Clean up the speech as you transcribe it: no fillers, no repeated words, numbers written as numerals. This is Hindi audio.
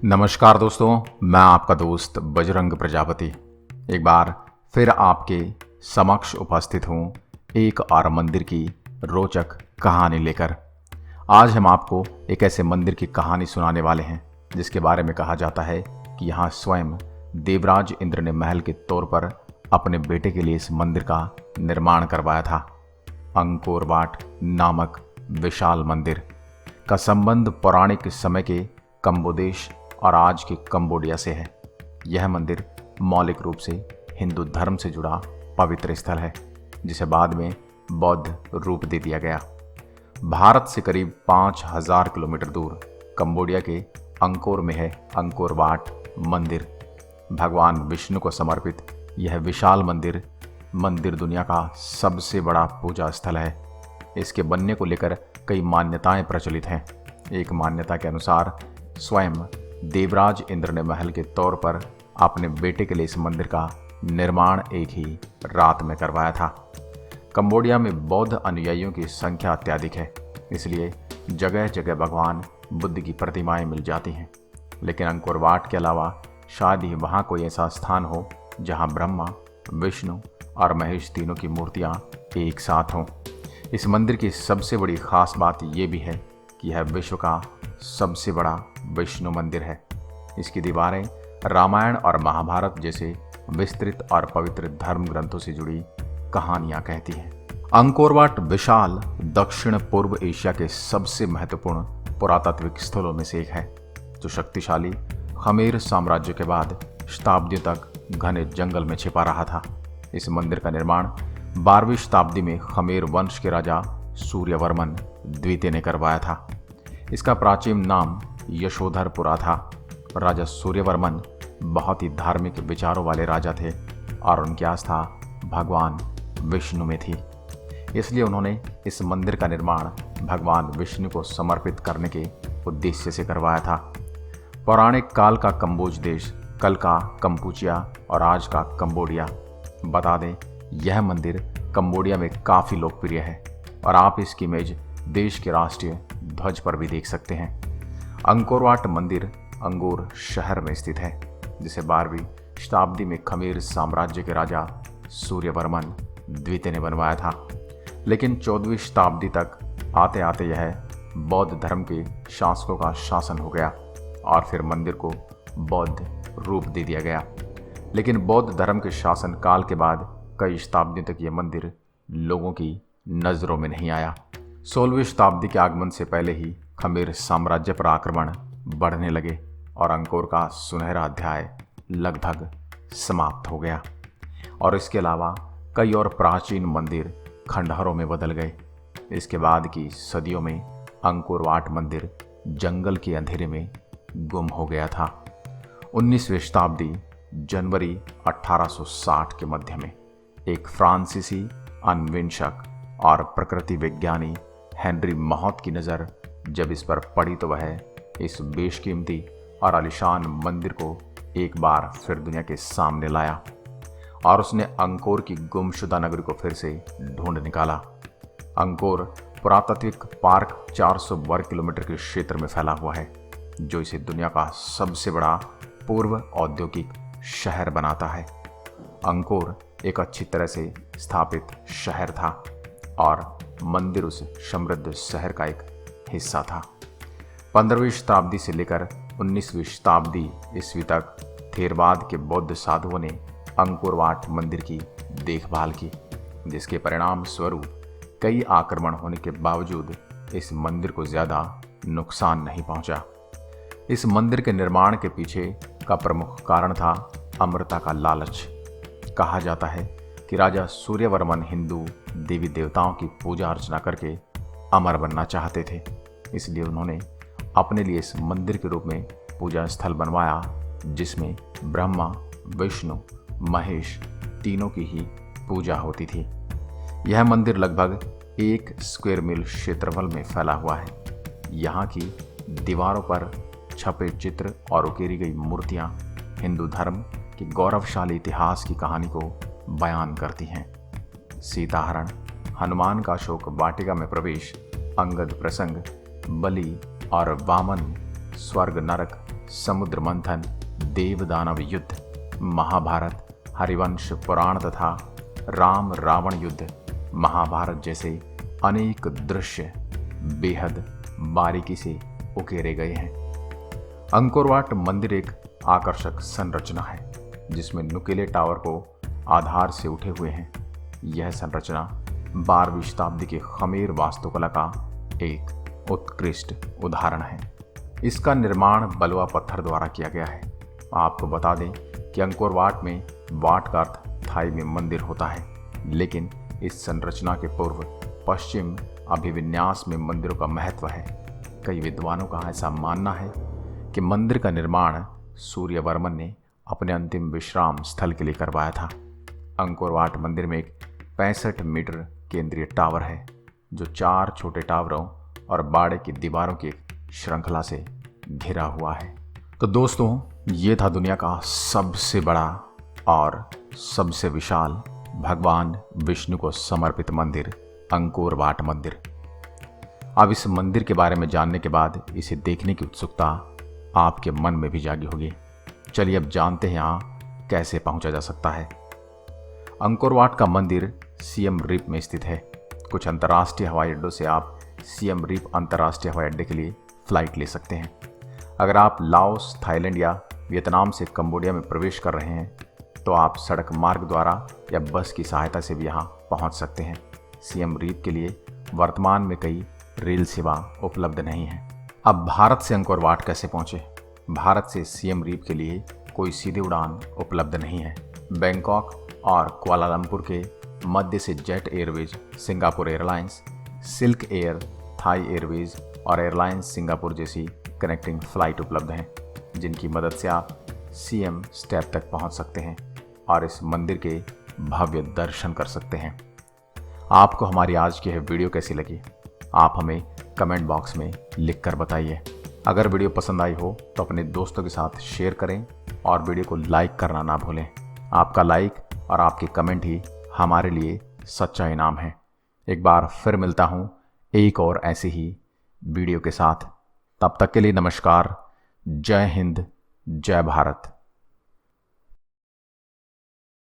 नमस्कार दोस्तों, मैं आपका दोस्त बजरंग प्रजापति एक बार फिर आपके समक्ष उपस्थित हूँ एक और मंदिर की रोचक कहानी लेकर। आज हम आपको एक ऐसे मंदिर की कहानी सुनाने वाले हैं जिसके बारे में कहा जाता है कि यहाँ स्वयं देवराज इंद्र ने महल के तौर पर अपने बेटे के लिए इस मंदिर का निर्माण करवाया था। अंकोर वाट नामक विशाल मंदिर का संबंध पौराणिक समय के कंबोदेश और आज के कंबोडिया से है। यह मंदिर मौलिक रूप से हिंदू धर्म से जुड़ा पवित्र स्थल है जिसे बाद में बौद्ध रूप दे दिया गया। भारत से करीब 5000 किलोमीटर दूर कंबोडिया के अंकोर में है अंकोर वाट मंदिर। भगवान विष्णु को समर्पित यह विशाल मंदिर दुनिया का सबसे बड़ा पूजा स्थल है। इसके बनने को लेकर कई मान्यताएं प्रचलित हैं। एक मान्यता के अनुसार स्वयं देवराज इंद्र ने महल के तौर पर अपने बेटे के लिए इस मंदिर का निर्माण एक ही रात में करवाया था। कंबोडिया में बौद्ध अनुयायियों की संख्या अत्यधिक है, इसलिए जगह जगह भगवान बुद्ध की प्रतिमाएं मिल जाती हैं। लेकिन अंकोर वाट के अलावा शायद ही वहाँ कोई ऐसा स्थान हो जहाँ ब्रह्मा, विष्णु और महेश तीनों की मूर्तियाँ एक साथ हों। इस मंदिर की सबसे बड़ी खास बात ये भी है कि यह विश्व का सबसे बड़ा विष्णु मंदिर है। इसकी दीवारें रामायण और महाभारत जैसे विस्तृत और पवित्र धर्म ग्रंथों से जुड़ी कहानियां कहती हैं। अंकोर वाट विशाल दक्षिण पूर्व एशिया के सबसे महत्वपूर्ण पुरातात्विक स्थलों में से एक है, जो शक्तिशाली खमेर साम्राज्य के बाद शताब्दियों तक घने जंगल में छिपा रहा था। इस मंदिर का निर्माण 12वीं शताब्दी में खमेर वंश के राजा सूर्यवर्मन द्वितीय ने करवाया था। इसका प्राचीन नाम यशोधरपुरा था। राजा सूर्यवर्मन बहुत ही धार्मिक विचारों वाले राजा थे और उनकी आस्था भगवान विष्णु में थी। इसलिए उन्होंने इस मंदिर का निर्माण भगवान विष्णु को समर्पित करने के उद्देश्य से करवाया था। पौराणिक काल का कंबोज देश, कल का कंपूचिया और आज का कंबोडिया। बता दें, यह मंदिर कंबोडिया में काफ़ी लोकप्रिय है और आप इसकी इमेज देश के राष्ट्रीय ध्वज पर भी देख सकते हैं। अंकोर वाट मंदिर अंगूर शहर में स्थित है, जिसे 12वीं शताब्दी में खमेर साम्राज्य के राजा सूर्यवर्मन द्वितीय ने बनवाया था। लेकिन 14वीं शताब्दी तक आते आते यह बौद्ध धर्म के शासकों का शासन हो गया और फिर मंदिर को बौद्ध रूप दे दिया गया। लेकिन बौद्ध धर्म के शासन काल के बाद कई शताब्दियों तक यह मंदिर लोगों की नज़रों में नहीं आया। 16वीं शताब्दी के आगमन से पहले ही खमेर साम्राज्य पर आक्रमण बढ़ने लगे और अंकोर का सुनहरा अध्याय लगभग समाप्त हो गया। और इसके अलावा कई और प्राचीन मंदिर खंडहरों में बदल गए। इसके बाद की सदियों में अंकोर वाट मंदिर जंगल के अंधेरे में गुम हो गया था। 19वीं शताब्दी जनवरी 1860 के मध्य में एक फ्रांसीसी अन्वेषक और प्रकृति विज्ञानी हेनरी मॉथ की नज़र जब इस पर पड़ी तो वह इस बेशकीमती और आलीशान मंदिर को एक बार फिर दुनिया के सामने लाया और उसने अंकोर की गुमशुदा नगरी को फिर से ढूंढ निकाला। अंकोर पुरातात्विक पार्क 400 वर्ग किलोमीटर के क्षेत्र में फैला हुआ है, जो इसे दुनिया का सबसे बड़ा पूर्व औद्योगिक शहर बनाता है। अंकोर एक अच्छी तरह से स्थापित शहर था और मंदिर उस समृद्ध शहर का एक हिस्सा था। 15वीं शताब्दी से लेकर 19वीं शताब्दी ईस्वी तक थेरवाद के बौद्ध साधुओं ने अंकोर वाट मंदिर की देखभाल की, जिसके परिणाम स्वरूप कई आक्रमण होने के बावजूद इस मंदिर को ज़्यादा नुकसान नहीं पहुंचा। इस मंदिर के निर्माण के पीछे का प्रमुख कारण था अमरता का लालच। कहा जाता है कि राजा सूर्यवर्मन हिंदू देवी देवताओं की पूजा अर्चना करके अमर बनना चाहते थे, इसलिए उन्होंने अपने लिए इस मंदिर के रूप में पूजा स्थल बनवाया जिसमें ब्रह्मा, विष्णु, महेश तीनों की ही पूजा होती थी। यह मंदिर लगभग 1 स्क्वायर मील क्षेत्रफल में फैला हुआ है। यहाँ की दीवारों पर छपे चित्र और उकेरी गई मूर्तियाँ हिंदू धर्म के गौरवशाली इतिहास की कहानी को बयान करती हैं। सीताहरण, हनुमान का अशोक वाटिका में प्रवेश, अंगद प्रसंग, बलि और वामन, स्वर्ग नरक समुद्र मंथन, देव दानव युद्ध, महाभारत, हरिवंश पुराण तथा राम रावण युद्ध, महाभारत जैसे अनेक दृश्य बेहद बारीकी से उकेरे गए हैं। अंकोर वाट मंदिर एक आकर्षक संरचना है जिसमें नुकीले टावर को आधार से उठे हुए हैं। यह संरचना 12वीं शताब्दी के खमेर वास्तुकला का एक उत्कृष्ट उदाहरण है। इसका निर्माण बलुआ पत्थर द्वारा किया गया है। आपको बता दें कि अंकोर वाट में वाट का अर्थ थाई में मंदिर होता है, लेकिन इस संरचना के पूर्व पश्चिम अभिविन्यास में मंदिरों का महत्व है। कई विद्वानों का ऐसा मानना है कि मंदिर का निर्माण सूर्यवर्मन ने अपने अंतिम विश्राम स्थल के लिए करवाया था। अंकोर वाट मंदिर में एक 65 मीटर केंद्रीय टावर है जो 4 छोटे टावरों और बाड़े की दीवारों की एक श्रृंखला से घिरा हुआ है। तो दोस्तों, ये था दुनिया का सबसे बड़ा और सबसे विशाल भगवान विष्णु को समर्पित मंदिर अंकोर वाट मंदिर। अब इस मंदिर के बारे में जानने के बाद इसे देखने की उत्सुकता आपके मन में भी जागी होगी। चलिए अब जानते हैं यहाँ कैसे पहुंचा जा सकता है। अंकोर वाट का मंदिर सियम रीप में स्थित है। कुछ अंतर्राष्ट्रीय हवाई अड्डों से आप सियम रीप अंतर्राष्ट्रीय हवाई अड्डे के लिए फ्लाइट ले सकते हैं। अगर आप लाओस, थाईलैंड या वियतनाम से कंबोडिया में प्रवेश कर रहे हैं तो आप सड़क मार्ग द्वारा या बस की सहायता से भी यहाँ पहुँच सकते हैं। सियम रीप के लिए वर्तमान में कई रेल सेवा उपलब्ध नहीं है। अब भारत से अंकोर वाट कैसे पहुँचे? भारत से सियम रीप के लिए कोई सीधी उड़ान उपलब्ध नहीं है। बैंकॉक और कुआलालंपुर के मध्य से Jet Airways, Singapore Airlines, Silk Air, Thai Airways और एयरलाइंस सिंगापुर जैसी कनेक्टिंग फ्लाइट उपलब्ध हैं, जिनकी मदद से आप सियम स्टेप तक पहुंच सकते हैं और इस मंदिर के भव्य दर्शन कर सकते हैं। आपको हमारी आज की यह वीडियो कैसी लगी? आप हमें कमेंट बॉक्स में लिखकर बताइए। अगर वीडियो पसंद आई हो तो अपने दोस्तों के साथ शेयर करें और वीडियो को लाइक करना ना भूलें। आपका लाइक और आपके कमेंट ही हमारे लिए सच्चा इनाम है। एक बार फिर मिलता हूँ एक और ऐसी ही वीडियो के साथ। तब तक के लिए नमस्कार। जय हिंद, जय भारत।